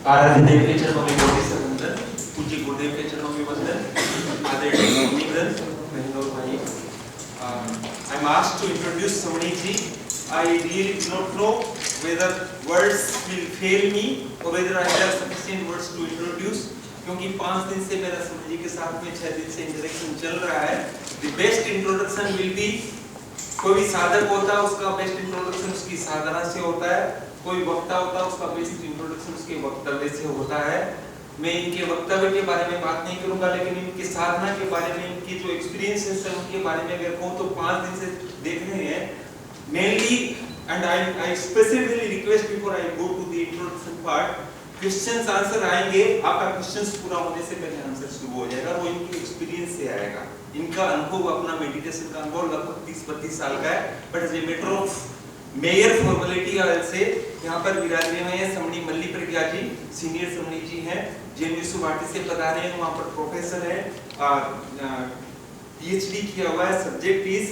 आराध्य देव के चरणों में कोटि से वंदन, पूज्य गुरुदेव के चरणों में वंदन, आदरणीय मुनिगण, बहनों और भाई। I am asked to introduce Samani ji. I really do not know whether words will fail me or whether I have sufficient words to introduce. क्योंकि 5 दिन से मेरा समनी जी के साथ में 6 दिन से इंटरेक्शन चल रहा है। The best introduction will be, कोई भी साधक होता है उसका बेस्ट इंट्रोडक्शन उसकी साधना से होता है, कोई वक्ता होता है उसका बेस्ट इंट्रोडक्शन उसके वक्तव्य से होता है। मैं इनके वक्तव्य के बारे में बात नहीं करूंगा, लेकिन इनकी साधना के बारे में, इनकी जो एक्सपीरियंसेस है उनके बारे में अगर कहूं तो 5 दिन से देख रहे हैं mainly. And I specifically request before I go to the introduction part, questions answer आएंगे, आपका क्वेश्चंस पूरा होने से पहले आंसर शुरू हो जाएगा, वो इनकी एक्सपीरियंस से आएगा। इनका अनुभव, अपना मेडिटेशन का अनुभव लगभग 30-32 साल का है, but as a matter of mere formality से यहाँ पर विराजमान हुए हैं समनी मल्ली प्रज्ञा जी, सीनियर समनी जी हैं, जेएनयू भारती से पधारे हैं, वहाँ पर प्रोफेसर है, पीएचडी किया हुआ है। Subject is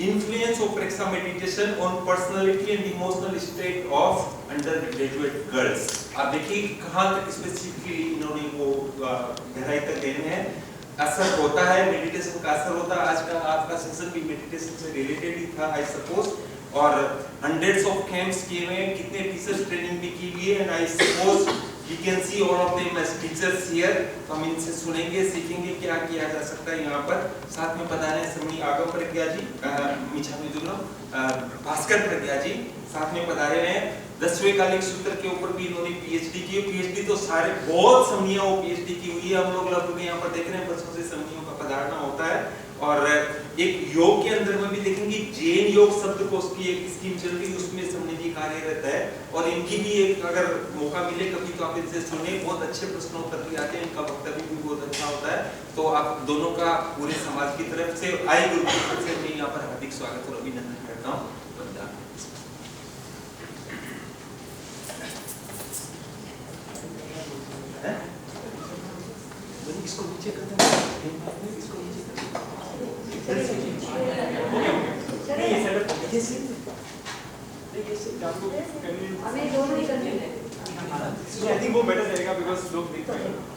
influence of Preksha meditation on personality and emotional state of under graduate girls. आप देखिए कहाँ तक स्पेसिफिकली इन्होंने वो गहराई तक गए हैं। असर होता है, मेडिटेशन का असर होता है। आज का आपका सेशन भी मेडिटेशन से रिलेटेड ही था आई सपोज, और हंड्रेड्स ऑफ कैंप्स किए हुए, कितने टीचर्स ट्रेनिंग भी की हुई है, and I suppose you can see all of them as teachers here. तो हम इनसे सुनेंगे, सीखेंगे क्या किया जा सकता है यहाँ पर। साथ में पधारे हैं समनी आगम प्रज्ञा जी, भास्कर प्रज्ञा जी साथ में पधारे हैं। 10वें कालिक सूत्र के ऊपर भी इन्होंने पीएचडी की। पीएचडी तो सारे बहुत समनियों को पीएचडी की हुई है। हम लोग लगभग यहाँ पर देख रहे हैं बच्चों से समनियों का पधारना होता है। और एक योग के अंदर में भी देखेंगे जैन योग शब्द को उसकी एक स्कीम चल रही है, उसमें समनी जी कार्यरत है। और इनकी भी एक अगर मौका मिले कभी तो आप इनसे सुने, बहुत अच्छे प्रश्नोत्तर भी आते हैं, इनका वक्तव्य भी बहुत अच्छा होता है। तो आप दोनों का पूरे समाज की तरफ से, आई गुरु की तरफ से मैं यहाँ पर हार्दिक स्वागत और अभिनंदन करता हूँ। इसको नीचे कर देना, इसको नीचे कर देना। नहीं ये सेटअप कैसे? नहीं कैसे आपको हमें दोनों ही करने हैं। So I think वो बेटर रहेगा because लोग देख पाएंगे।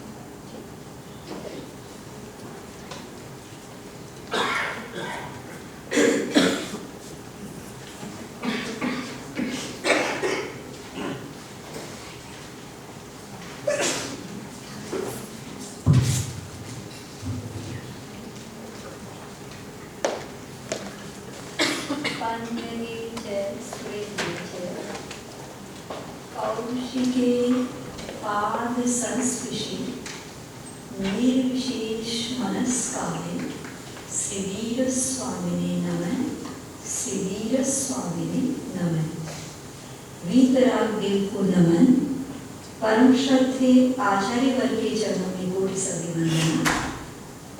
आचार्य वर्ग के चरणों में कोटि सविवंदना।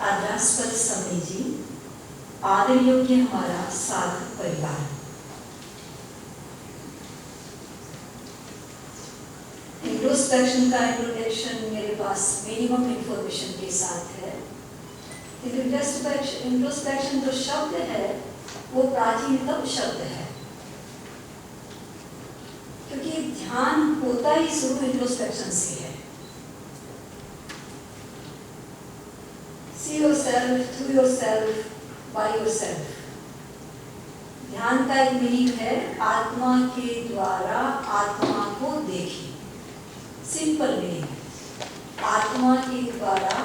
आदरास्पद समनी जी, आदर योग्य हमारा साधक परिवार। इंट्रोस्पेक्शन का इंट्रोडक्शन मेरे पास मिनिमम इंफॉर्मेशन के साथ है। इंट्रोस्पेक्शन जो शब्द है वो प्राचीनतम शब्द है, क्योंकि ध्यान होता ही शुरू इंट्रोस्पेक्शन से है। See yourself, through yourself, by yourself. ध्यान का एक मीनिंग है आत्मा के द्वारा आत्मा को देखिए। सिंपल मीनिंग है, आत्मा के द्वारा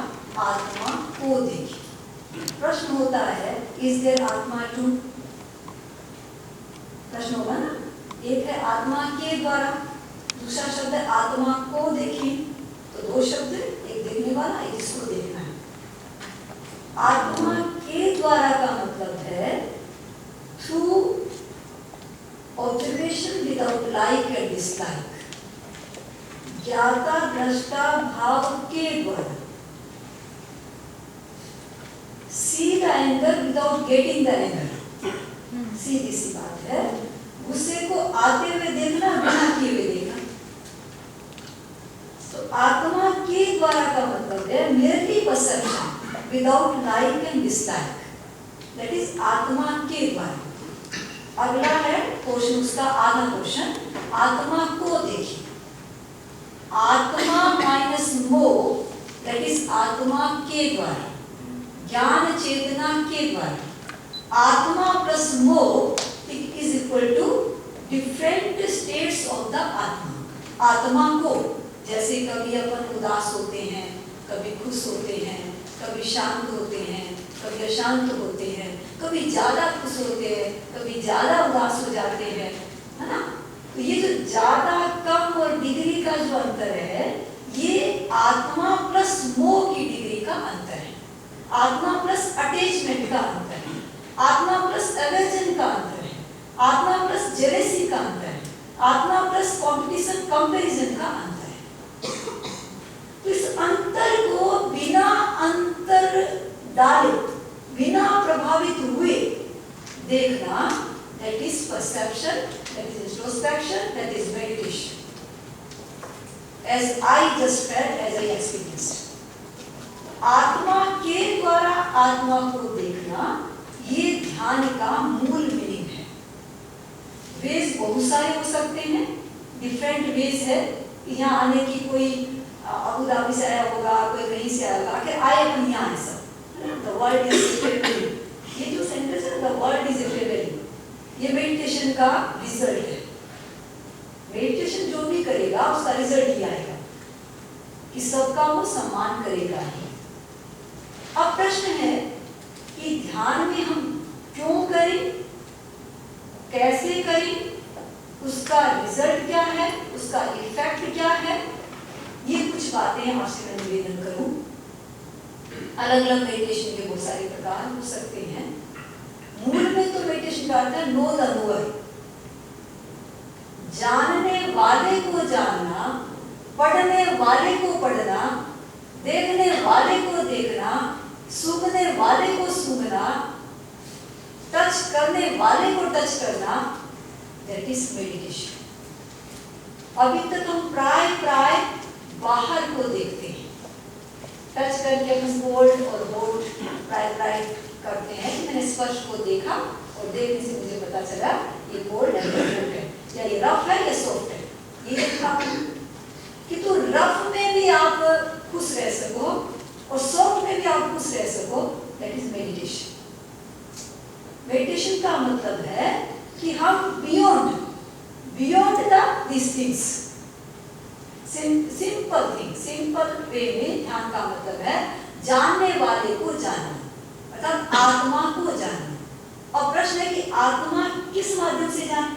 आत्मा को देखिए। प्रश्न होता है इज देयर आत्मा टू? प्रश्न होगा ना, एक है आत्मा के द्वारा, दूसरा शब्द है आत्मा को देखिए। तो दो शब्द, एक देखने वाला, एक इसको देखना है। आत्मा के द्वारा का मतलब है through observation without like and dislike, ज्ञाता दृष्टा भाव के द्वारा। See the anger without getting the anger, सीधी सी बात है। गुस्से को आते हुए देखना, बिना किए हुए देखना। तो आत्मा के द्वारा का मतलब है merely perception without like and dislike, that is आत्मा के द्वारा। अगला है क्वेश्चन, उसका आधा क्वेश्चन, आत्मा को देखिए। आत्मा माइनस मोह, दैट इज आत्मा के द्वारा, ज्ञान चेतना के द्वारा। आत्मा प्लस मोह is equal to different states of the आत्मा। आत्मा को जैसे कभी अपन उदास होते हैं, कभी खुश होते हैं, कभी शांत होते हैं, कभी अशांत होते हैं, कभी ज्यादा खुश होते हैं, कभी ज्यादा उदास हो जाते हैं, है ना। तो ये जो ज्यादा कम और डिग्री का जो अंतर है, ये आत्मा प्लस मोह की डिग्री का अंतर है। आत्मा प्लस अटैचमेंट का अंतर है, आत्मा प्लस एवर्जन का अंतर है, आत्मा प्लस जेलेसी का अंतर है, आत्मा प्लस कंपटीशन कंपैरिजन का अंतर है। तो इस अंतर को बिना अंतर डाले, बिना प्रभावित हुए देखना, that is perception, that is introspection, that is meditation. As I just felt, as I experienced. आत्मा के द्वारा आत्मा को देखना, ये ध्यान का मूल मीनिंग है। वेज बहुत सारे हो सकते हैं, डिफरेंट वेज है। यहाँ आने की कोई अबू धाबी से आया होगा, कोई कहीं से आया होगा, आखिर आए अपन यहाँ है सब। The world is ephemeral. ये जो सेंटेंस है, the world is ephemeral, ये मेडिटेशन का रिजल्ट है। मेडिटेशन जो भी करेगा उसका रिजल्ट ही आएगा कि सबका वो सम्मान करेगा ही। अब प्रश्न है कि ध्यान में हम क्यों करें, कैसे करें, उसका रिजल्ट क्या है, उसका इफेक्ट क्या है, ये कुछ बातें आपसे मैं निवेदन करूं। अलग अलग मेडिटेशन के बहुत सारे प्रकार हो सकते हैं। मूल में तो मेडिटेशन का अर्थ है नो द नोअर, जानने वाले को जानना, पढ़ने वाले को पढ़ना, देखने वाले को देखना, सूंघने वाले को सूंघना, टच करने वाले को टच करना, दैट इज मेडिटेशन। अभी तक हम प्राय बाहर को देखते हैं, टच करके हम गोल्ड और बोल्ड प्राय करते हैं कि मैंने स्पर्श को देखा और देखने से मुझे पता चला ये गोल्ड है या ये रफ है या सॉफ्ट है, ये देखा कि तो रफ में भी आप खुश रह सको और सॉफ्ट में भी आप खुश रह सको, दैट इज मेडिटेशन। मेडिटेशन का मतलब है कि हम beyond this things, simple thing, simple way में ध्यान का मतलब है जानने वाले को जानना, अर्थात आत्मा को जानना। और प्रश्न है कि आत्मा किस माध्यम से जाने,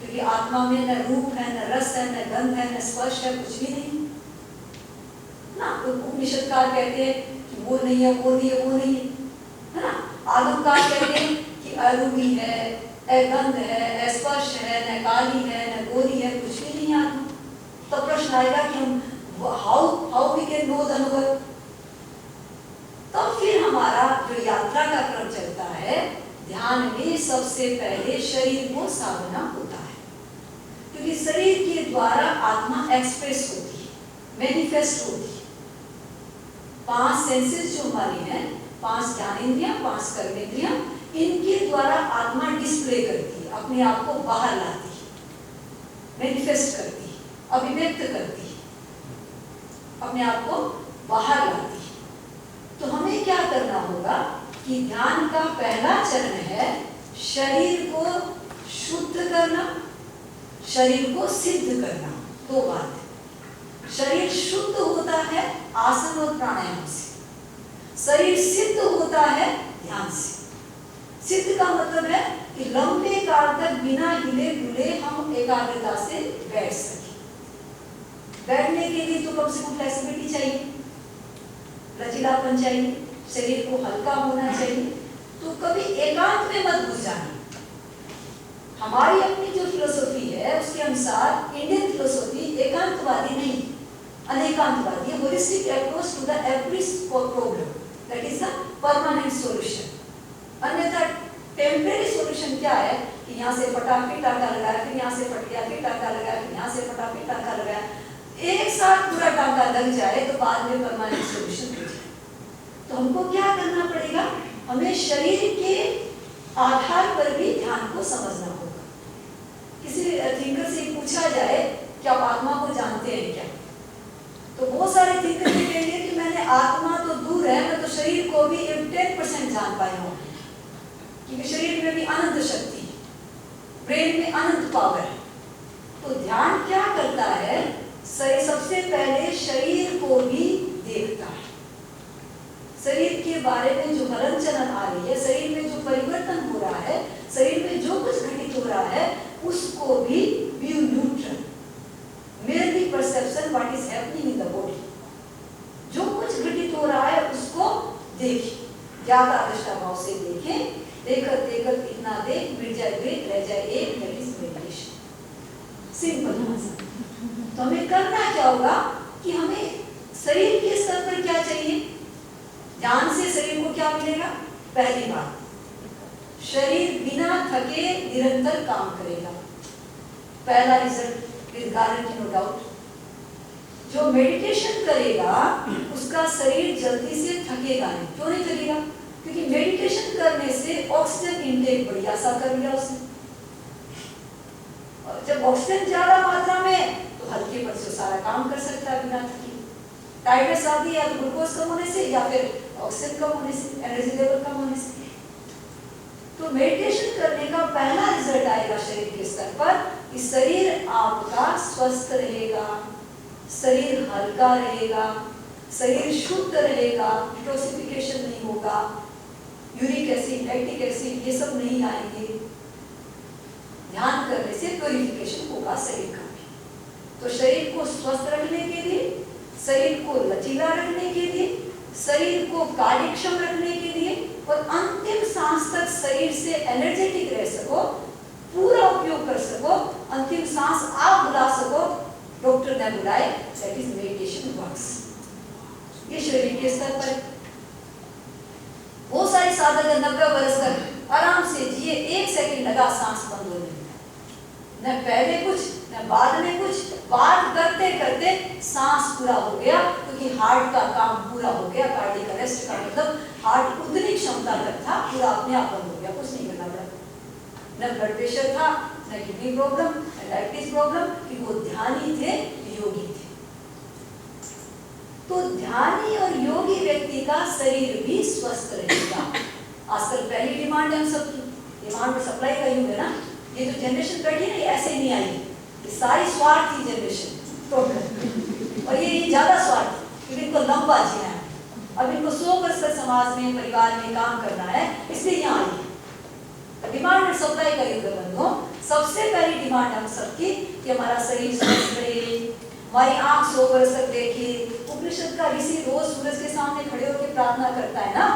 क्योंकि आत्मा में न रूप है, न रस है, न गंध है, न स्पर्श है, कुछ भी नहीं ना। तो उपनिषदकार कहते हैं कि वो नहीं है, वो नहीं है, वो नहीं है ना। आगमकार कहते हैं कि अरूपी है, अगंध है, अस्पर्श है, न काली है, न गोरी है, कुछ भी नहीं आत्मा। तो प्रश्न आएगा कि हम how we can know the knower. तो फिर हमारा जो यात्रा का क्रम चलता है, ध्यान में सबसे पहले शरीर को साधना होता है, क्योंकि शरीर के द्वारा आत्मा एक्सप्रेस होती है, मैनिफेस्ट होती है। 5 सेंसेस जो हमारी हैं, 5 ज्ञानेंद्रियां, 5 कर्मेंद्रियां, इनके द्वारा आत्मा डिस्प्ले करती है, अपने आप को बाहर लाती है, मैनिफेस्ट करती है, अभिव्यक्त करती है, अपने आप को बाहर लाती है। तो हमें क्या करना होगा कि ध्यान का पहला चरण है शरीर को शुद्ध करना, शरीर को सिद्ध करना। 2 बात है। शरीर शुद्ध होता है आसन और प्राणायाम से, शरीर सिद्ध होता है ध्यान से। सिद्ध का मतलब है कि लंबे काल तक बिना हिले डुले हम एकाग्रता से बैठ सके। बैठने के लिए तो कम से कम फ्लेक्सिबिलिटी चाहिए, लचीलापन चाहिए, शरीर को हल्का होना चाहिए। तो कभी एकांत में मत घुस जाना। हमारी अपनी जो फिलोसफी है उसके अनुसार इंडियन फिलोसफी एकांतवादी नहीं, अनेकांतवादी, holistic approach to the every problem, that is the permanent solution. अन्यथा टेम्परेरी सॉल्यूशन क्या है कि यहाँ से फटाफट टांका लगाया, फिर यहाँ से फट गया, फिर टांका लगाया, फिर यहाँ से फटाफट टांका लगाया, एक साथ पूरा टांका लग जाए तो बाद में परमानेंट सॉल्यूशन हो जाए। तो हमको क्या करना पड़ेगा, हमें शरीर के आधार पर भी ध्यान को समझना होगा। किसी थिंकर से पूछा जाए कि आप आत्मा को जानते हैं क्या, बहुत सारे थिंकर ये कहेंगे कि मैंने आत्मा तो दूर है, मैं तो शरीर को भी 10% जान पाया हूँ, क्योंकि शरीर में भी अनंत शक्ति, ब्रेन में अनंत पावर है। तो ध्यान क्या करता है, सबसे पहले शरीर को भी देखता है, शरीर के बारे में जो हलन चलन आ रही है, शरीर में जो परिवर्तन हो रहा है, शरीर में जो कुछ घटित हो रहा है, उसको भी view neutral, merely perception what is happening in the body, जो कुछ घटित हो रहा है उसको देखिए, ज्यादा दृष्टा भाव से देखें, देखकर देखकर इतना देख, मिट जाए द्वैत, रह जाए एक, that is meditation, सिंपल भाषा। तो हमें करना क्या होगा कि हमें शरीर के स्तर पर क्या चाहिए, ध्यान से शरीर को क्या मिलेगा, पहली बात शरीर बिना थके निरंतर काम करेगा, पहला result with guarantee no doubt. जो मेडिटेशन करेगा उसका शरीर जल्दी से थकेगा नहीं। क्यों नहीं थकेगा, क्योंकि मेडिटेशन करने से ऑक्सीजन इनटेक बढ़िया सा कर लिया उसने, और जब ऑक्सीजन ज्यादा मात्रा में तो हल्के पर से सारा काम कर सकता है बिना थके। टाइटनेस आती है तो ग्लूकोज कम होने से या फिर ऑक्सीजन कम होने से, एनर्जी लेवल कम होने से। तो मेडिटेशन करने का पहला रिजल्ट आएगा शरीर के स्तर पर कि शरीर आपका स्वस्थ रहेगा, शरीर हल्का रहेगा, शरीर शुद्ध रहेगा, डिटॉक्सिफिकेशन नहीं होगा, यूरिक एसिड, लैक्टिक एसिड ये सब नहीं आएंगे। ध्यान करने से प्यूरिफिकेशन होगा शरीर का भी। तो शरीर को स्वस्थ रखने के लिए, शरीर को लचीला रखने के लिए, शरीर को कार्यक्षम रखने के लिए और अंतिम सांस तक शरीर से एनर्जेटिक रह सको, पूरा उपयोग कर सको, अंतिम सांस आप बुला सको, डॉक्टर ने बुलाए, दैट इज मेडिटेशन वर्क्स। ये शरीर के स्तर पर बहुत सारे साधक 90 वर्ष तक आराम से जिए, 1 सेकंड लगा सांस बंद होने, न पहले कुछ न बाद में कुछ, बात करते करते सांस पूरा हो गया, क्योंकि हार्ट का काम पूरा हो गया। कार्डियक अरेस्ट का मतलब हार्ट उतनी क्षमता तक था, पूरा अपने आप बंद हो गया, कुछ नहीं करना पड़ा। न ब्लड प्रेशर था, न किडनी प्रॉब्लम, न डायबिटीज प्रॉब्लम, कि वो ध्यानी थे, योगी थे। तो ध्यानी और योगी व्यक्ति का शरीर भी स्वस्थ रहेगा। आजकल पहली डिमांड है हम सबकी, डिमांड और सप्लाई का युग है ना। ये जो जनरेशन बैठी है ना, ऐसे नहीं आई, ये सारी स्वार्थी जनरेशन टोटल, और ये ज्यादा स्वार्थी, क्योंकि इनको लंबा जीना है। अब इनको 100 वर्ष तक समाज में, परिवार में काम करना है, इसलिए यहाँ आई है। डिमांड और सप्लाई का युग बंधो। सबसे पहली डिमांड हम सबकी कि हमारा शरीर स्वस्थ रहे, हमारी आंख 100 वर्ष तक देखे। उपनिषद का ऋषि रोज सूरज के सामने खड़े होकर प्रार्थना करता है ना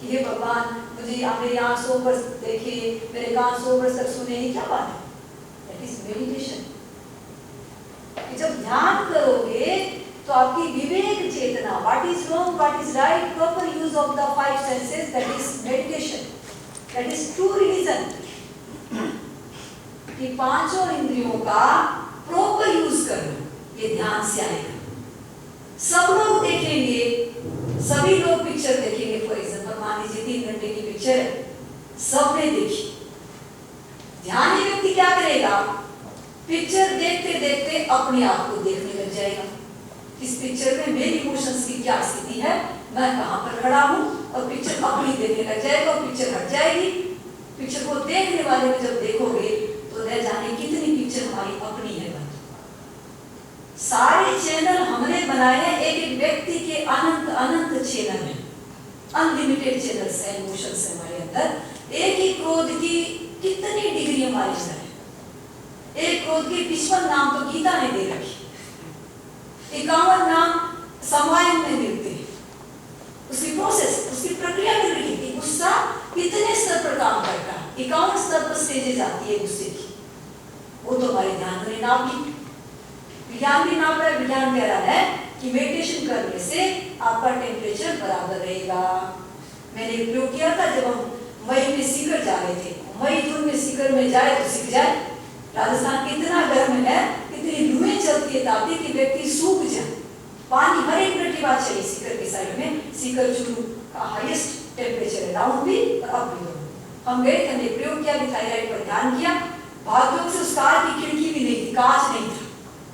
कि हे भगवान, मुझे मेरी आंख 100 वर्ष देखे, मेरे कान 100 वर्ष तक सुने। ये क्या बात है, दैट इज मेडिटेशन। जब ध्यान करोगे तो आपकी विवेक चेतना, what is wrong, what is right, proper use of the 5 senses, that is meditation, that is true religion. कि पांचों इंद्रियों का प्रॉपर यूज करना, ये ध्यान से आएगा। सब लोग देखेंगे, सभी लोग पिक्चर देखेंगे। फॉर एग्जाम्पल मान लीजिए 3 घंटे की पिक्चर है, सबने देखी। ध्यानी व्यक्ति क्या करेगा, पिक्चर देखते देखते अपने आप को देखने लग जाएगा। इस पिक्चर में मेरी इमोशंस की क्या स्थिति है, मैं कहाँ पर खड़ा हूँ, और पिक्चर अपनी देखने लग जाएगा और पिक्चर हट जाएगी। पिक्चर को देखने वाले में जब देखोगे तो न जाने कितनी पिक्चर हमारी अपनी है। सारे चैनल हमने बनाए हैं, एक एक व्यक्ति के अनंत अनंत चैनल है, अनलिमिटेड चैनल्स है, इमोशंस है हमारे अंदर। एक ही क्रोध की कितनी डिग्री हमारे अंदर है। एक क्रोध के 55 नाम तो गीता ने दे रखी, 51 नाम समवायन में मिलते हैं। उसकी प्रोसेस, उसकी प्रक्रिया मिल रही है। गुस्सा कितने स्तर पर काम करता है, 51 स्तर पर स्टेजेस आती है गुस्से की, वो तो हमारे ध्यान ने नाप ली। विज्ञान भी नाप रहा है। विज्ञान कह रहा है कि मेडिटेशन करने से आपका टेम्परेचर बराबर रहेगा। मैंने प्रयोग किया था जब हम मई में सीकर जा रहे थे। मई जून में सीकर में जाए तो सीख जाए। राजस्थान कितना गर्म है, कितनी लुएं चलती है ताकि कि व्यक्ति सूख जाए। पानी हर 1 मिनट के बाद चाहिए। सीकर के साइड में सीकर चूरू का हाईएस्ट टेम्परेचर है, डाउन भी और अप भी। हम गए थे, हमने प्रयोग किया, थायराइड पर ध्यान किया। भाग्य से उस कार की खिड़की भी नहीं थी, कांच नहीं था।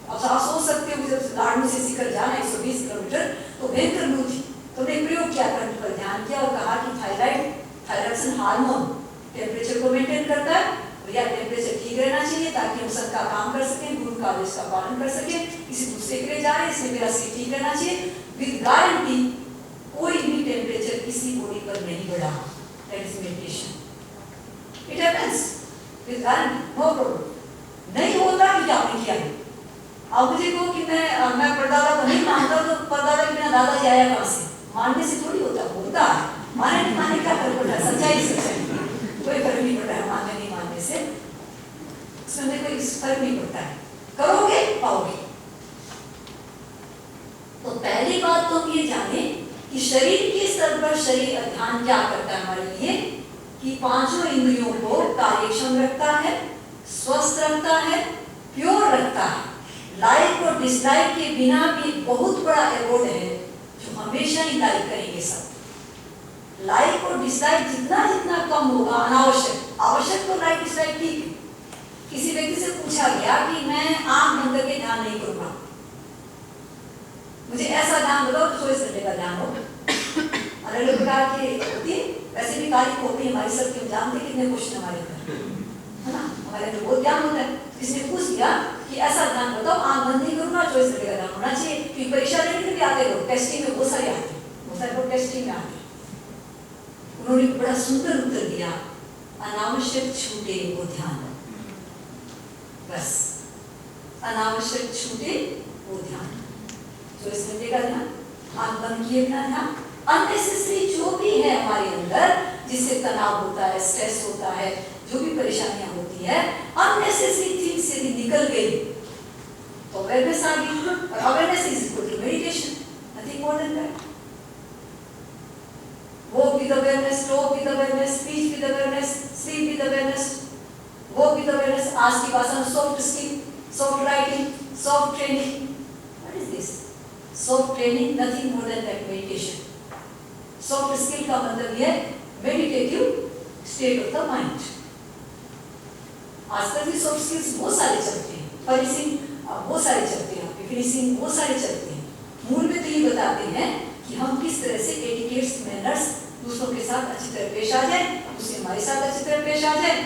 अब आप सोच सकते हो जब गाड़ियों से सीखकर जाना 120 किलोमीटर तो भयंकर लू थी। तो हमने प्रयोग किया, कंठ पर ध्यान किया और कहा कि थायराइड हार्मोन टेम्परेचर को मेंटेन करता है, या टेम्परेचर ठीक रहना चाहिए ताकि हम सबका काम कर सकें, गुरु का आदेश का पालन कर सकें। किसी दूसरे के लिए जा रहे हैं, इसलिए मेरा सीट ठीक रहना चाहिए। विद गारंटी कोई भी टेम्परेचर किसी बॉडी पर नहीं बढ़ा। That is meditation. It happens with guarantee, no problem. नहीं होता कि क्या आपने किया है। अब मुझे कहो कि मैं परदादा को नहीं मानता, तो परदादा के बिना दादाजी आया कहाँ से? मानने से थोड़ी होता है। माने नहीं माने क्या फर्क पड़ता है? सच्चाई कोई फर्क नहीं पड़ता है मानने नहीं मानने से, उसमें कोई फर्क नहीं पड़ता है। करोगे पाओगे। तो पहली बात तो हम ये जाने कि शरीर के स्तर पर शरीर ध्यान क्या करता है हमारे लिए, कि पांचों इंद्रियों को कार्यक्षम रखता है, स्वस्थ रखता है, प्योर रखता है। लाइक और डिसलाइक के बिना भी बहुत बड़ा एवॉर्ड है जो हमेशा ही लाइक करेंगे सब। लाइक और डिसलाइक जितना जितना कम होगा, अनावश्यक, आवश्यक तो लाइक डिसलाइक ठीक है। किसी व्यक्ति से पूछा गया कि मैं आंख बंद करके ध्यान नहीं करूंगा, मुझे ऐसा ध्यान बताओ तो 24 घंटे का ध्यान हो। अलग अलग प्रकार की होती है, वैसे भी तारीफ होती है हमारी सबकी, हम जानते कितने क्वेश्चन हमारे अंदर है ना, हमारे अंदर बहुत ध्यान होता है। किसी ने पूछ दिया कि ऐसा ध्यान बताओ, आंख बंद नहीं करूंगा, 24 घंटे का ध्यान होना चाहिए। क्योंकि परीक्षा देने के लिए आते लोग, टेस्टिंग में बहुत सारे आते हैं, बहुत सारे लोग टेस्टिंग में आते हैं। उन्होंने बड़ा सुंदर उत्तर दिया, अनावश्यक छूटे वो ध्यान, बस अनावश्यक छूटे वो ध्यान। 24 घंटे का ध्यान, आंख बंद किए बिना ध्यान। अननेसेसरी जो भी है हमारे अंदर, जिससे तनाव होता है, स्ट्रेस होता है, जो भी परेशानियां होती है, अननेसेसरी थिंग्स यदि निकल गई तो अवेयरनेस आ गई। और awareness is equal to meditation, nothing more than that. Walk with awareness, talk with awareness, speech with awareness, sleep with awareness, walk with awareness, ask की भाषा में soft skill, soft writing, soft training. What is this? Soft training, nothing more than that meditation. Soft skill का मतलब यह meditative state of the mind. आजकल भी soft skills बहुत सारे चलते हैं, फिनिशिंग बहुत सारे चलते हैं, फिनिशिंग बहुत सारे चलते हैं। मूल में तो ये बताते हैं कि हम किस तरह से एटिकेट्स, मैनर्स, दूसरों के साथ अच्छी तरह पेश आ जाए, दूसरे हमारे साथ अच्छी तरह पेश आ जाए।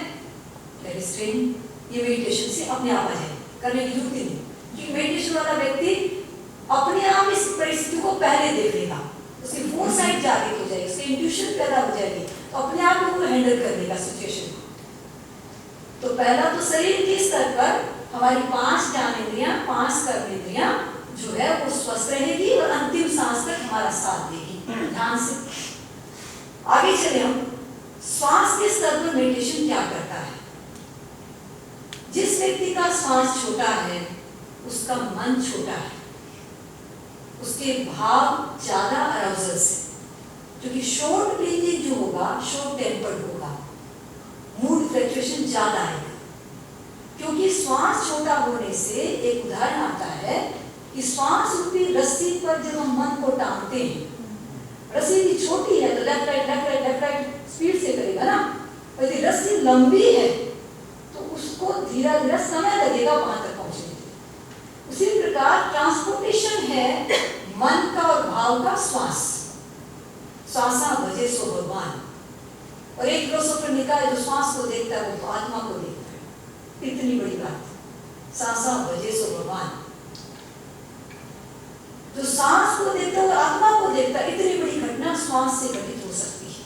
That is training. ये मेडिटेशन से अपने आप आ जाए, करने की जरूरत नहीं। क्योंकि मेडिटेशन वाला व्यक्ति अपने आप इस परिस्थिति को पहले देख लेगा, उसकी वो साइड जागृत हो जाएगी, उसकी इंट्यूशन पैदा हो जाएगी, तो अपने आप में वो हैंडल कर लेगा सिचुएशन को। तो पहला तो शरीर के स्तर पर हमारी 5 ज्ञानेंद्रियां, 5 कर्मेंद्रियां जो है वो स्वस्थ रहेगी और अंतिम सांस तक हमारा साथ देगी। ध्यान से आगे चले हम। श्वास के स्तर पर मेडिटेशन क्या करता है? जिस व्यक्ति का श्वास छोटा है उसका मन छोटा है, उसके भाव ज्यादा अराउजल से, क्योंकि शॉर्ट ब्रीथिंग जो होगा शॉर्ट टेम्पर्ड होगा, मूड फ्लक्चुएशन ज्यादा आएगा। क्योंकि श्वास छोटा होने से एक उदाहरण आता है कि श्वास रूपी रस्सी पर जब हम मन को टांगते हैं, रस्सी भी छोटी है तो लेफ्ट राइट स्पीड से करेगा ना, और यदि रस्सी लंबी है तो उसको धीरे धीरे समय लगेगा वहां तक पहुंचने के। उसी प्रकार ट्रांसपोर्टेशन है मन का और भाव का श्वास। श्वासा भजे सो भगवान। और एक फिलोसोफर ने कहा जो श्वास को देखता है वो तो आत्मा को देखता है। इतनी बड़ी बात, सांसा भजे सो भगवान। जो सांस को देखता है आत्मा को देखता है। इतनी बड़ी घटना श्वास से घटित हो सकती है,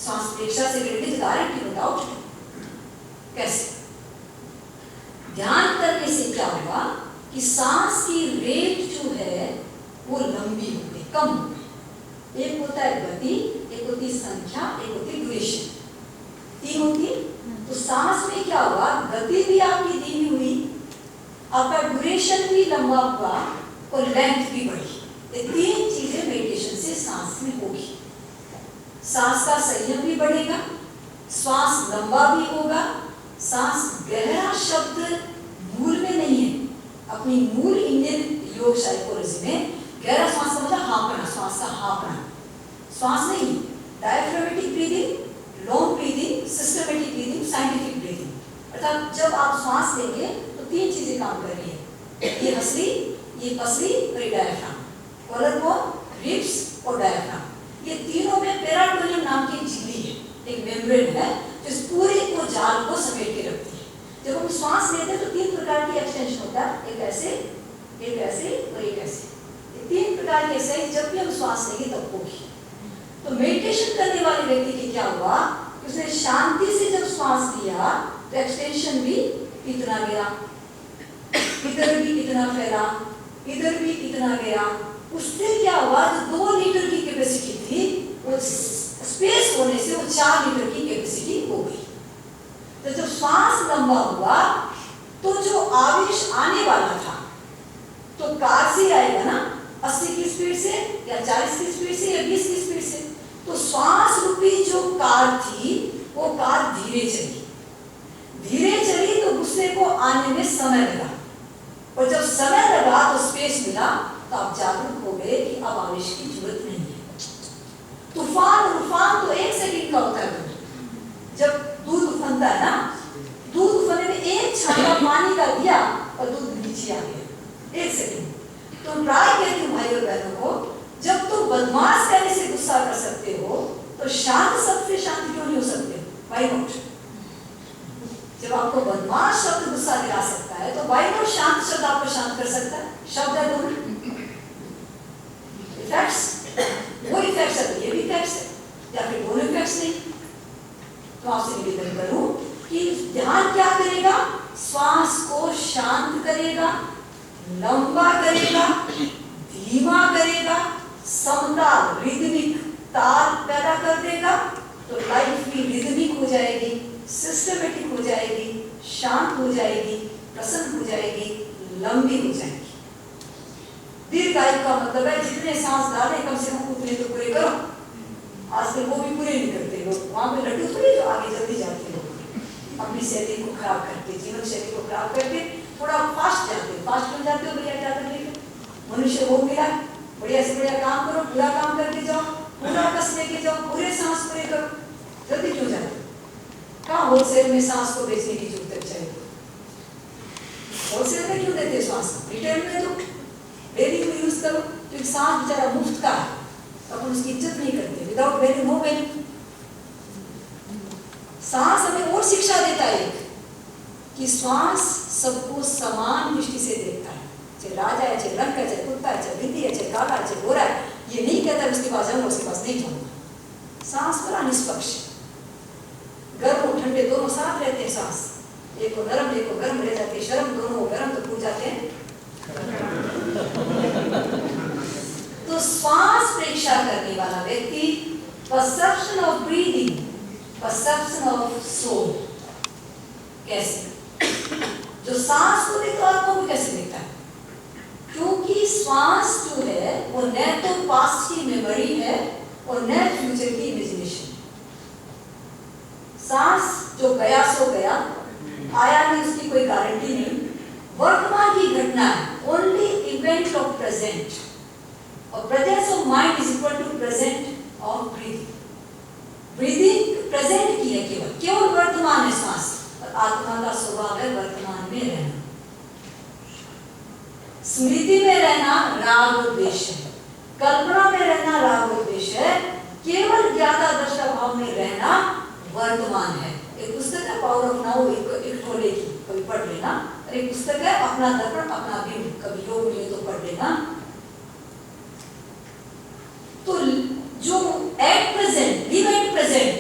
श्वास प्रेक्षा से घटित, गारंटी नो डाउट। कैसे? ध्यान करने से क्या होगा कि सांस की रेट जो है वो लंबी होगी, कम होगी। एक होता है गति, एक होती संख्या, एक होती ड्यूरेशन, 3 होती। तो सांस में क्या हुआ, गति भी आपकी धीमी हुई, आपका ड्यूरेशन भी लंबा हुआ और लेंथ भी बढ़ी। ये 3 चीजें मेडिटेशन से सांस में होगी। सांस का संयम भी बढ़ेगा, श्वास लंबा भी होगा। सांस गहरा शब्द मूल में नहीं है, अपनी मूल इंडियन योग साइकोलॉजी में गहरा श्वास का मतलब हाँकना, श्वास का हाँकना, श्वास नहीं। Diaphragmatic breathing, long breathing, systematic breathing, scientific breathing. अर्थात जब आप श्वास लेंगे तो 3 चीजें काम कर रही है, ये हंसली, ये पसली और ये डायफ्राम, कॉलर बोन, रिब्स और डायफ्राम, ये तीनों में पेरिटोनियम नाम की झिल्ली है, एक मेम्ब्रेन है जो इस पूरे को जाल को समेट के रखती है। जब हम श्वास लेते हैं तो 3 प्रकार की एक्सटेंशन होता है, एक ऐसे और एक ऐसे। ये 3 प्रकार के एक्सरसाइज जब भी हम श्वास लेंगे तब होगी। तो मेडिटेशन करने वाले व्यक्ति की क्या हुआ, उसने शांति से जब श्वास लिया तो एक्सटेंशन भी इतना गया, इधर भी इतना फैला, इधर भी इतना गया। उससे क्या हुआ, जो 2 लीटर की कैपेसिटी थी वो स्पेस होने से वो 4 लीटर की कैपेसिटी हो गई। तो जब श्वास लंबा हुआ तो जो आवेश आने वाला था तो कार से आएगा ना, 80 की स्पीड से या 40 की स्पीड से या 20 की स्पीड से। तो श्वास रूपी जो कार थी वो कार धीरे चली तो दूसरे को आने में समय लगा, और जब समय लगा तो स्पेस मिला, तो आप जागरूक हो गए कि अब आवेश की जरूरत नहीं है। तूफान तो 1 सेकंड का होता है। जब दूध उफनता है ना, दूध उफनने में 1 छांटा पानी का दिया और दूध नीचे आ गया 1 सेकंड। तो ट्राई करती हूँ भाई और बहनों को, जब तुम बदमाश करने से गुस्सा कर सकते हो तो शांत शब्द से शांत क्यों नहीं हो सकते? Why not? जब आपको बदमाश शब्द गुस्सा दिला सकता है तो वाई नॉट शांत शब्द आपको शांत कर सकता है? शब्द है दोनों इफेक्ट्स, वो इफेक्ट्स है, ये भी इफेक्ट्स है, या फिर दोनों इफेक्ट्स नहीं। तो आपसे निवेदन करूं कि ध्यान क्या करेगा, श्वास को शांत करेगा, लंबा करेगा, धीमा करेगा, समताल रिदमिक ताल पैदा कर देगा। तो लाइफ भी रिदमिक हो जाएगी, सिस्टमेटिक हो जाएगी, शांत हो जाएगी, प्रसन्न हो जाएगी, लंबी हो जाएगी। दीर्घायु का मतलब है जितने सांस डाले कम से कम उतने तो पूरे करो। आजकल वो भी पूरे नहीं करते लोग, वहां पे लड्डू थोड़े जो आगे जल्दी जाते लोग अपनी शैली को खराब करके, जीवन शैली को खराब करके थोड़ा फास्ट जाते, फास्ट बन जाते हो। भैया क्या करने मनुष्य वो मिला, बढ़िया से बढ़िया काम करो, पूरा काम करके जाओ, पूरा कस लेके जाओ, पूरे सांस पूरे करो, जल्दी क्यों जाते? कहाँ होलसेल में सांस को बेचने की जरूरत है? चाहिए होलसेल में क्यों देते सांस? रिटेल में तो डेली में यूज करो, क्योंकि सांस बेचारा मुफ्त का है, अपन उसकी इज्जत नहीं करते। Without value no value. सांस हमें और शिक्षा देता है कि श्वास सबको समान दृष्टि से देखता है, चाहे राजा है, चाहे रंग है, चाहे कुत्ता है, चाहे बिंदी है, चाहे काला है, चाहे गोरा है। ये नहीं कहता उसके पास जाऊंगा, उसके पास नहीं जाऊंगा। सांस बड़ा निष्पक्ष, गर्म और ठंडे दोनों साथ रहते हैं। सांस एक को नरम एक को गर्म रह जाते हैं, शर्म दोनों गर्म तो फूट जाते हैं। तो श्वास परीक्षा करने वाला व्यक्ति perception of breathing, perception of soul, कैसे जो सांस को देखता है आत्मा को कैसे देखता है? क्योंकि श्वास जो है वो न तो पास्ट की मेमोरी है और न फ्यूचर की इमेजिनेशन। सांस जो गया सो गया, आया नहीं उसकी कोई गारंटी नहीं। वर्तमान की घटना है, ओनली इवेंट ऑफ प्रेजेंट, और presence of mind is equal to present of breathing. Breathing present की है, केवल वर्तमान है सांस, और आत्मा का स्वभाव है वर्तमान में रहना, स्मृति में रहना राग उद्देश्य है, कल्पना में रहना राग उद्देश्य है, केवल ज्ञाता दृष्टा भाव में रहना वर्तमान है। एक पुस्तक है पावर ऑफ नाउ, एक टोले की, कभी पढ़ लेना। और एक पुस्तक है अपना दर्पण अपना बिंब, कभी योग मिले तो पढ़ लेना। तो जो at present, live at present,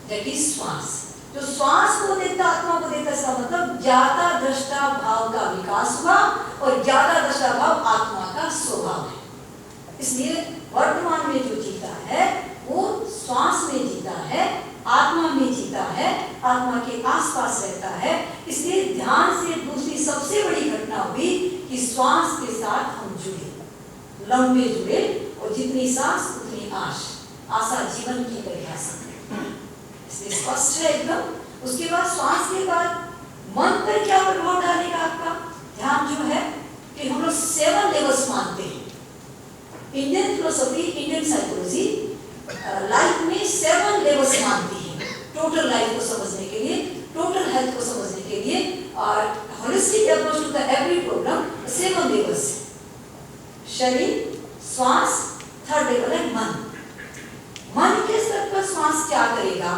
that is श्वास। जो श्वास को देखता आत्मा को देखता, इसका मतलब ज्ञाता दृष्टा भाव का विकास हुआ, और ज्ञाता दृष्टा भाव आत्मा का स्वभाव है। इसलिए वर्तमान में जो जीता है वो श्वास में जीता है, आत्मा में जीता है, आत्मा के आसपास रहता है। इसलिए ध्यान से दूसरी सबसे बड़ी घटना हुई कि श्वास के साथ हम जुड़े, लंबे जुड़े, और जितनी सांस उतनी आश, आशा जीवन की परिभाषा, इसलिए स्पष्ट है एकदम। उसके बाद श्वास के बाद मन पर क्या प्रभाव डालेगा आपका ध्यान जो है, कि हम लोग 7 लेवल्स मानते हैं। Indian philosophy, Indian psychology life में 7 लेवल्स मानती है, टोटल लाइफ को समझने के लिए, टोटल हेल्थ को समझने के लिए, और holistic approach to the every problem 7 levels. शरीर, श्वास, थर्ड लेवल है मन। मन के स्तर पर श्वास क्या करेगा?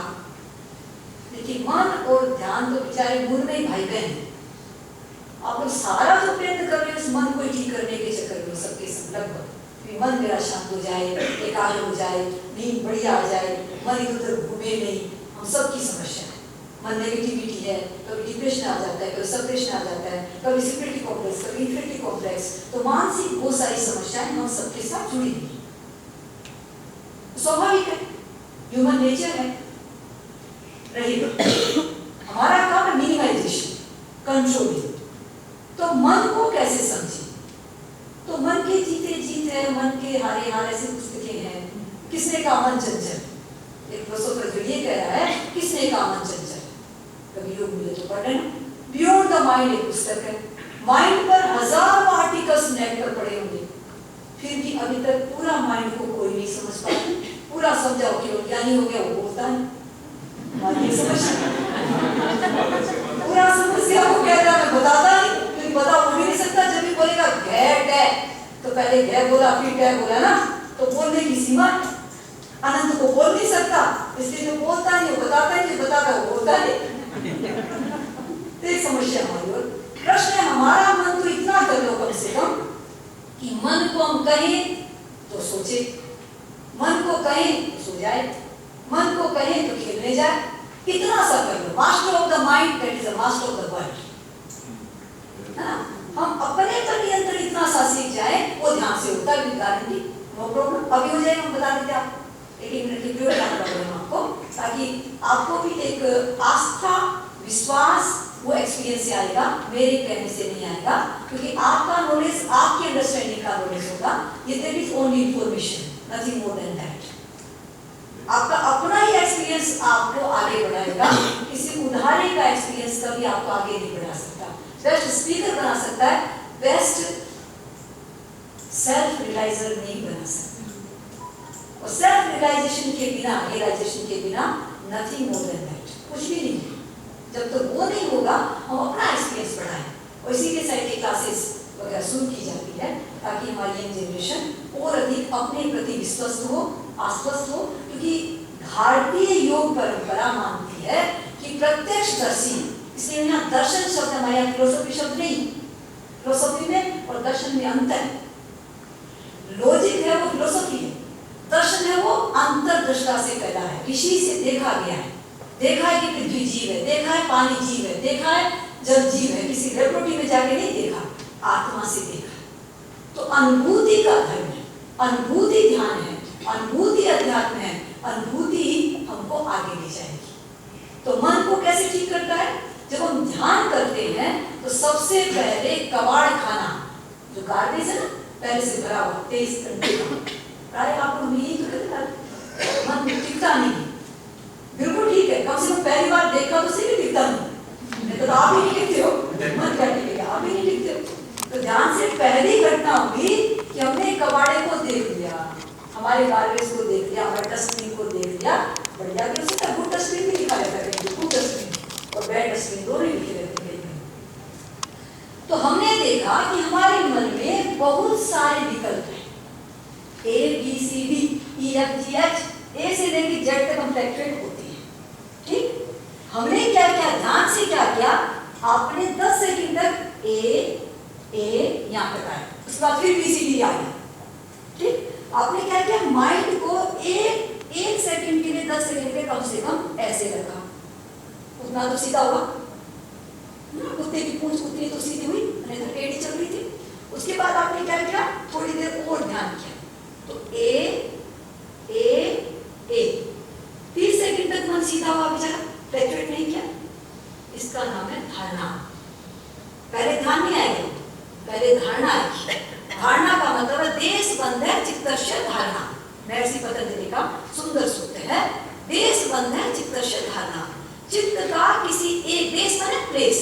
देखिए मन और ध्यान तो बेचारे मूल में ही भाई बहन है। आप लोग सारा जो प्रयत्न कर रहे हो इस मन को ठीक करने के चक्कर में सबके सब लगभग मन मेरा शांत हो जाए, एकाग्र हो जाए, नींद बढ़िया आ जाए, मन इधर उधर घूमे नहीं, हम सबकी समस्या है। मन नेगेटिविटी है, कभी डिप्रेशन आ जाता है, कभी सप्रेशन आ जाता है, कभी सिक्योरिटी कॉम्प्लेक्स, कभी इन्फिनिटी कॉम्प्लेक्स। तो मानसिक बहुत सारी समस्याएं हम सबके साथ जुड़ी हुई है, स्वाभाविक है, ह्यूमन नेचर है, रहेगा। हमारा काम है मिनिमाइजेशन, कंट्रोलिंग। तो मन को कैसे समझे? तो मन के जीते जीत है, मन के हारे हार, ऐसी पुस्तकें हैं। किसने कहा मन चंचल? एक फिलोसोफर जो ये कह रहा है, किसने कहा मन चंचल? कभी लोग मिले तो पढ़ लेना। बियॉन्ड द माइंड एक पुस्तक है। माइंड पर हजारों आर्टिकल्स नेट पर पड़े होंगे, फिर भी अभी तक पूरा माइंड को कोई नहीं समझ पाया। पूरा समझाओ कि वो ज्ञानी हो गया, वो बोलता है पूरा समस्या को कहता है, बताता नहीं, क्योंकि बता वो भी नहीं सकता। जब भी बोलेगा घैट है, तो पहले घै बोला फिर टै बोला ना, तो बोलने की सीमा अनंत को बोल नहीं सकता, इसलिए जो बोलता नहीं वो बताता है, जो बताता वो बोलता है। तो एक समस्या हमारी। और प्रश्न है हमारा मन तो इतना कर लो कम से कम कि मन को हम कहें तो सोचे, मन को कहें तो सो जाए, मन को कहें तो खेलने जाए, इतना सा कर लो। Master of the mind that is the master of the world, है ना? हम अपने पर नियंत्रण इतना सा सीख जाए, वो ध्यान से होता है, गारंटी, नो प्रॉब्लम। अभी हो जाएगा, हम बता देते आप एक मिनट की वीडियो बना रहे हैं आपको, ताकि आपको भी एक आस्था, विश्वास, वो एक्सपीरियंस से आएगा, मेरे कहने से नहीं आएगा, क्योंकि आपका नॉलेज आपकी अंडरस्टैंडिंग का नॉलेज होगा। ये that is only information, nothing more than that. आपका अपना ही एक्सपीरियंस आपको आगे बढ़ाएगा, किसी उदाहरण का एक्सपीरियंस कभी आपको आगे नहीं बढ़ा सकता। बेस्ट स्पीकर बना सकता है, बेस्ट सेल्फ रियलाइजर नहीं बना सकता। और सेल्फ रियलाइजेशन के बिना, रियलाइजेशन के बिना नथिंग मोर देन दैट, कुछ भी नहीं है। जब तक वो नहीं होगा, हम अपना एक्सपीरियंस बढ़ाएं। और इसी के साइड की क्लासेस वगैरह शुरू की जाती है, ताकि हमारी यंग जनरेशन और अधिक अपने प्रति विश्वस्त हो, आश्वस्त हो। क्योंकि भारतीय योग परंपरा मानती है कि प्रत्यक्षदर्शी, इसलिए यहाँ दर्शन शब्द हमारे यहाँ फिलोसफी शब्द नहीं। फिलोसफी में और दर्शन में अंतर है। लॉजिक है वो फिलोसफी है, दर्शन है वो अंतर्दृष्टा से पैदा है, ऋषि से देखा गया है। देखा है कि पृथ्वी जीव है, देखा है पानी जीव है, देखा है जल जीव है, किसी लेबोरेटरी में जाके नहीं देखा, आत्मा से देखा। तो अनुभूति का धर्म है, अनुभूति ध्यान है, अनुभूति अध्यात्म है, अनुभूति हमको आगे ले जाएगी। तो मन को कैसे ठीक करता है? जब हम ध्यान करते हैं तो सबसे पहले कबाड़ खाना, जो गार्बेज है ना, पहले से भरा हुआ 23 घंटे का, प्राय आप लोग यही तो करते हैं। मन टिकता नहीं, बिल्कुल ठीक है, कम से कम पहली बार देखा तो सही, टिकता नहीं, तो आप ही नहीं टिकते हो, मन क्या टिकेगा, आप ही नहीं टिकते हो। तो ध्यान से पहली घटना हुई कि हमने कबाड़े को देख लिया, हमारे गार्बेज को देख लिया, हमारे डस्टबिन को देख लिया। बढ़िया कि उसका गुड डस्टबिन भी लिखा रहता है, गुड डस्टबिन और बैड डस्टबिन दोनों ही लिखे रहते हैं। तो हमने देखा कि हमारे मन में बहुत सारे विकल्प हैं, A B C D E F G H, A से लेकर Z तक हम फ्लैक्चुएट होते हैं। ठीक, हमने क्या किया, ध्यान से क्या किया, आपने 10 सेकंड तक A यहाँ तक आया, उसके बाद फिर B C D आ गया। ठीक, आपने क्या किया, माइंड को एक सेकंड के लिए 10 सेकंड के कम से कम ऐसे रखा, उतना तो सीधा हुआ। कुत्ते की पूंछ उतनी तो सीधी हुई, नहीं तो टेढ़ी चल रही थी। उसके बाद आपने क्या किया, थोड़ी देर और ध्यान किया, तो ए 30 सेकंड तक मन सीधा हुआ, बेचारा फ्लैक्चुएट नहीं किया। इसका नाम है धारणा। पहले ध्यान नहीं आएगा, पहले धारणा आएगी। धारणा का मतलब है देश बंध है चित्तस्य धारणा। महर्षि पतंजलि का सुंदर सूत्र है, देश बंध है चित्तस्य धारणा। चित्त का किसी एक, देश माने प्लेस,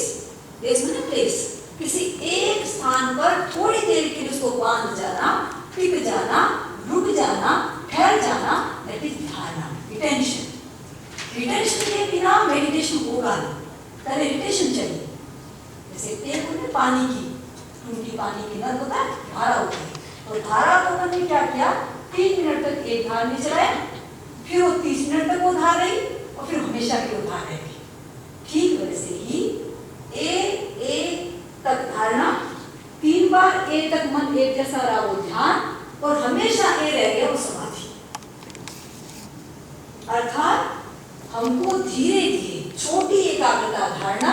देश माने प्लेस, किसी एक स्थान पर थोड़ी देर के लिए उसको बांध जाना, टिक जाना, रुक जाना, ठहर जाना, दैट इज धारणा, रिटेंशन। रिटेंशन के बिना मेडिटेशन होगा नहीं, पहले रिटेंशन चाहिए। जैसे टेप होती है पानी की, टूटी पानी की नल होता है, भरा होता है, और धारा को उन्होंने क्या किया, 3 मिनट तक एक धार में चलाए, फिर वो 30 मिनट तक वो धार रही और फिर हमेशा की वो धार रहेगी। ठीक वैसे ही ए तक धारणा, 3 बार ए तक मन एक जैसा रहा वो ध्यान, और हमेशा ए रह गया वो समाधि। अर्थात हमको धीरे धीरे छोटी एकाग्रता धारणा,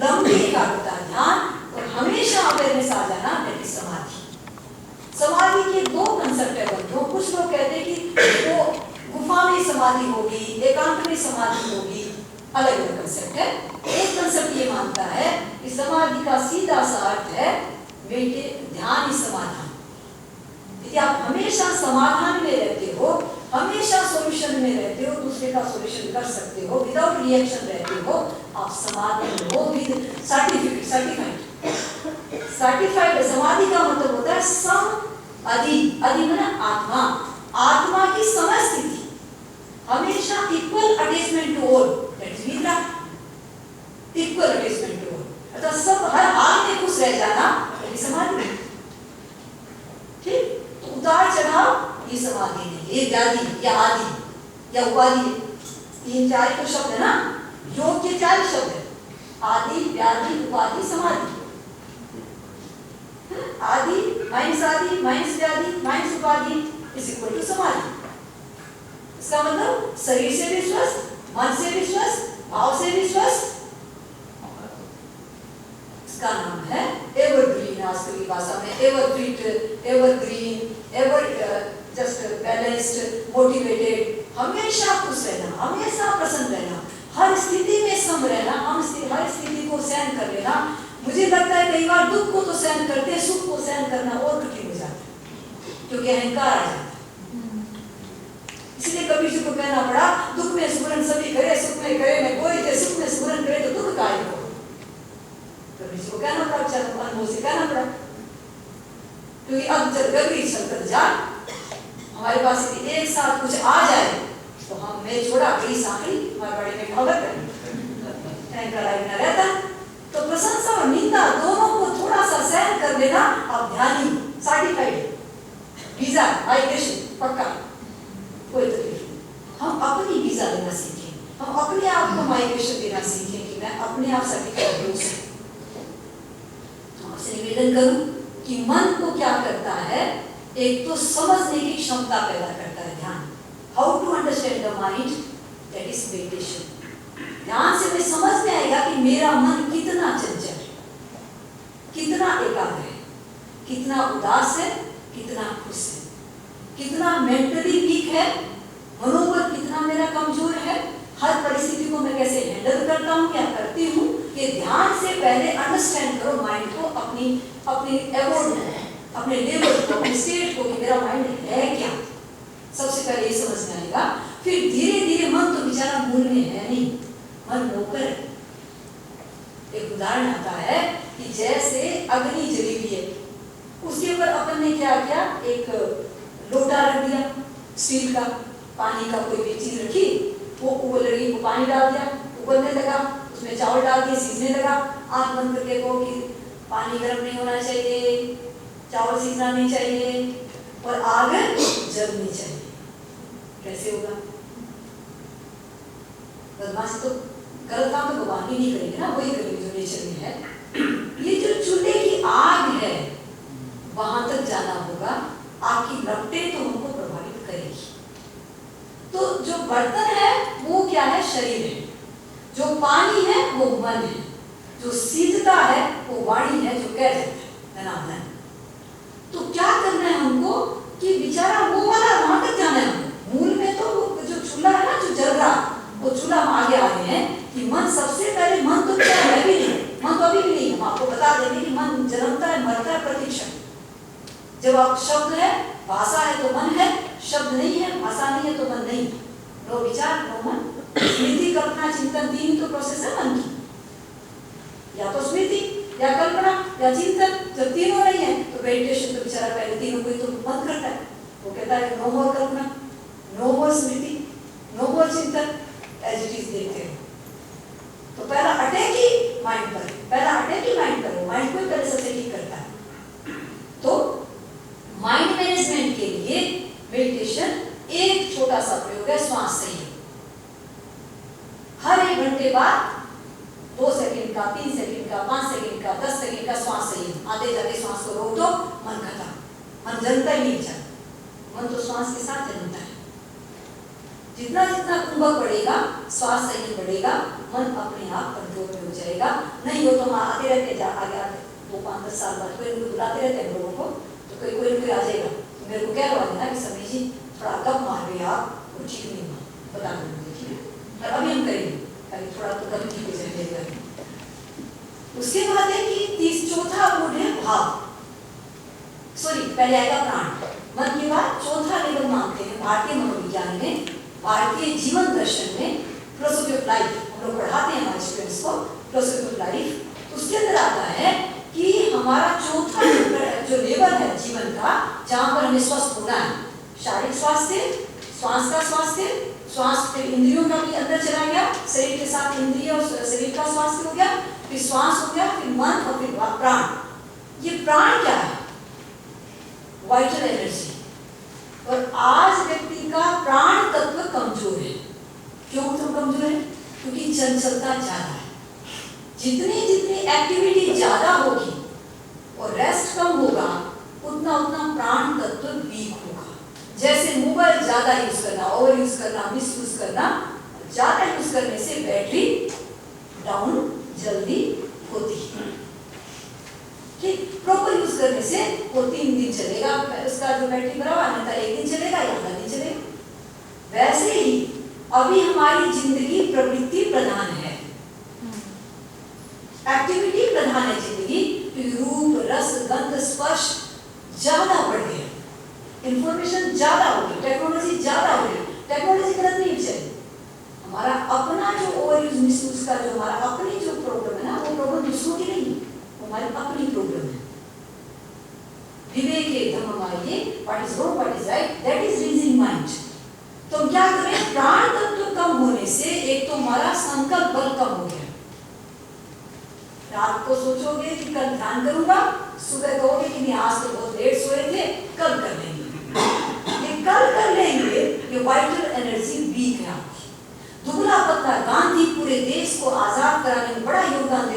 लंबी एकाग्रता ध्यान और हमेशा अवेयरनेस आ जाना, दैट इज समाधि। समाधि के 2 कंसेप्ट है बंधुओं। कुछ लोग कहते हैं कि वो गुफा में समाधि होगी, एकांत में समाधि होगी, अलग अलग कंसेप्ट है। एक कंसेप्ट ये मानता है कि समाधि का सीधा सा अर्थ है ध्यान ही समाधान। यदि आप हमेशा समाधान में रहते हो, हमेशा सॉल्यूशन में रहते हो, दूसरे का सॉल्यूशन कर सकते हो, विदाउट रिएक्शन रहते हो, आप समाधि हो विद सर्टिफिकेट, सर्टिफाइड। समाधि का मतलब होता है सम अधि, अधि माने आत्मा, आत्मा की समस्थिति, हमेशा equal attachment to all, that is विद्या। इक्वल अटैचमेंट टू ऑल अर्थात सब हर हाल में खुश रह जाना, दैट इज समाधि। ठीक, तो उतार चढ़ाव ये समाधि नहीं, ये व्याधि या आदि या उपाधि, 3-4 तो शब्द है ना, योग के 4 शब्द है, आदि व्याधि उपाधि समाधि। आदि माइनस आदि माइनस व्याधि माइनस उपाधि इज इक्वल टू समाधि। इसका मतलब शरीर से भी स्वस्थ, मन से भी स्वस्थ, भाव से भी स्वस्थ। इसका नाम है एवरग्रीन, आजकल की भाषा में ever fit, evergreen, ever just balanced, motivated, हमेशा खुश रहना, हमेशा प्रसन्न रहना, हर स्थिति में सम रहना, हर स्थिति को सहन कर लेना। मुझे लगता है कई बार दुख को तो सहन करते हैं, सुख को सहन करना और कठिन हो जाता है, क्योंकि अहंकार आ जाता है। इसलिए कबीर जी को कहना पड़ा, दुख में सुमरन सभी करे, सुख में करे न कोई, जे सुख में सुमरन करे तो दुख काहे को। कबीर जी को कहना पड़ा, चलो अनुभव से कहना पड़ा, क्योंकि अब जब गगरी चलकर जा, हमारे पास यदि एक साथ कुछ आ जाए तो हम मैं छोड़ा गई साखी हमारे बड़े में खबर करें रहता। तो प्रशंसा और निंदा दोनों को थोड़ा सा सहन कर लेना, आप ध्यानी सर्टिफाइड वीजा माइग्रेशन पक्का, कोई तकलीफ नहीं। हम अपनी वीजा लेना सीखें, हम अपने आप को माइग्रेशन देना सीखें कि मैं अपने आप सर्टिफाइड हूं। तो आपसे निवेदन करूं कि मन को क्या करता है, एक तो समझने की क्षमता पैदा करता है ध्यान, how to understand the mind, that is meditation. ध्यान से मैं समझ में आएगा कि मेरा मन कितना चंचल है, कितना एकाग्र है, कितना उदास है, कितना खुश है, कितना मेंटली वीक है, मनोबल कितना मेरा कमजोर है, हर परिस्थिति को मैं कैसे हैंडल करता हूँ, क्या करती हूँ। ये ध्यान से पहले अंडरस्टैंड करो माइंड को, अपनी एवोर्ड को, अपने लेवल को, अपने स्टेट को, कि मेरा माइंड है क्या। सबसे पहले ये समझ में आएगा, फिर धीरे धीरे मन तो बेचारा मूल में है नहीं, मन नौकर है। एक उदाहरण आता है कि जैसे अग्नि जली हुई है, उसके ऊपर अपन ने क्या किया, एक लोटा रख दिया स्टील का, पानी का कोई भी चीज रखी, वो उबल रही, वो पानी डाल दिया, उबलने लगा, उसमें चावल डाल दिए, सीझने लगा। आंख बंद करके कहो कि पानी गर्म नहीं होना चाहिए, चावल सीझना नहीं चाहिए और आग जलनी चाहिए, कैसे होगा। बदमाश तो गलत काम तो भगवान ही नहीं करेंगे ना, वही करेंगे जो नेचर में है। ये जो चूल्हे की आग है वहां तक जाना होगा, आपकी लपटें तो हमको प्रभावित करेगी। तो जो बर्तन है वो क्या है, शरीर है, जो पानी है वो मन है, जो सीधता है वो वाणी है, जो कह जाता है नाम है। तो क्या करना है हमको कि बेचारा वो वाला वहां तक जाना है, मूल में तो वो जो चूल्हा है ना, जो जल रहा, वो चूल्हा हम आगे आ रहे हैं कि मन सबसे पहले, मन तो क्या है भी नहीं, मन तो अभी भी नहीं। हम आपको बता देंगे कि मन जन्मता है, मरता है प्रतिक्षण। जब आप शब्द है, भाषा है तो मन है, शब्द नहीं है, भाषा नहीं है तो मन नहीं। नो विचार नो मन, स्मृति कल्पना चिंतन, तीन तो प्रोसेस है मन की, या तो स्मृति या कल्पना या चिंतन। जब तीनों नहीं है तो मेडिटेशन तो बेचारा पहले तीनों को ही तो बंद करता है। वो कहता है नो मोर कल्पना, नो मोर स्मृति, नो मोर चिंतन, एज इट इज देखते हैं। तो पहला अटैक ही माइंड पर, पहला अटैक ही माइंड पर, माइंड को पहले सबसे ठीक करता है। तो माइंड लिए मेडिटेशन एक छोटा सा प्रयोग है, श्वास संयम। हर 1 घंटे बाद 2 सेकंड का, 3 सेकंड का, 5 सेकंड का, 10 सेकंड का श्वास संयम। आते जाते श्वास को रोक दो, मन खत्म, मन जलता ही नहीं चल, मन तो श्वास के साथ जलता है। जितना जितना कुंभक बढ़ेगा, श्वास संयम बढ़ेगा, मन अपने आप कंट्रोल में हो जाएगा। नहीं हो तो हम आते रहते आगे 2-5-10 साल बाद कोई उनको बुलाते रहते हैं लोगों को, तो कोई आ जाएगा, तो मेरे को क्या करवा देना कि समय जी थोड़ा कब मार रहे आप, कुछ ठीक नहीं हुआ, बता दो मुझे, और अभी हम करेंगे ताकि थोड़ा तो कम ठीक हो जाएगा। उसके बाद है कि 4था मूड है भाव, पहले आएगा प्राण, मन के बाद 4था लेवल मानते हैं भारतीय मनोविज्ञान में, भारतीय जीवन दर्शन में, फिलोसफी ऑफ लाइफ हम लोग पढ़ाते हैं हमारे स्टूडेंट्स को, फिलोसफी ऑफ लाइफ। उसके अंदर आता है कि हमारा 4था जो लेवल है जीवन का, जहाँ पर हमें स्वस्थ होना है, शारीरिक स्वास्थ्य, श्वास का स्वास्थ्य, श्वास फिर इंद्रियों का भी अंदर चला गया, शरीर के साथ इंद्रिय और शरीर का स्वास्थ्य हो गया, फिर श्वास हो गया, फिर मन और फिर प्राण। ये प्राण क्या है? Vital energy. और आज व्यक्ति का प्राण तत्व कमजोर है। क्यों कमजोर है? क्योंकि चंचलता ज्यादा है। जितनी जितनी एक्टिविटी ज्यादा होगी और रेस्ट कम होगा, उतना उतना प्राण तत्व वीक होगा। जैसे मोबाइल ज्यादा यूज करना, ओवर यूज करना, मिस यूज करना, ज्यादा यूज करने से बैटरी डाउन जल्दी होती है। ठीक, प्रॉपर यूज करने से वो 3 दिन चलेगा, उसका जो बैटरी भरा हुआ है, 1 दिन चलेगा या आधा दिन चलेगा। वैसे ही अभी हमारी जिंदगी प्रवृत्ति प्रधान है, एक्टिविटी प्रधान है जिंदगी। रूप, रस, गंध, स्पर्श ज्यादा बढ़ गया, इंफॉर्मेशन ज्यादा हो गई, टेक्नोलॉजी ज्यादा हो गई। टेक्नोलॉजी गलत नहीं चाहिए, हमारा अपना जो ओवर यूज मिस यूज का जो हमारा अपनी जो प्रॉब्लम है ना, वो प्रॉब्लम दूसरों की नहीं, हमारी अपनी प्रॉब्लम है। विवेके धम्ममार्गे, what is wrong, what is right, that is reasoning mind. तो क्या करें? प्राण तत्व कम होने से एक तो हमारा संकल्प बल कम हो गया। रात को सोचोगे कि कल ध्यान करूंगा, सुबह कहोगे कि नहीं आज तो बहुत लेट सोए थे, कल कर लेंगे। ये कल कर लेंगे, ये वाइटल एनर्जी वीक है आपकी। दुबला पतला गांधी पूरे देश को आजाद कराने में बड़ा योगदान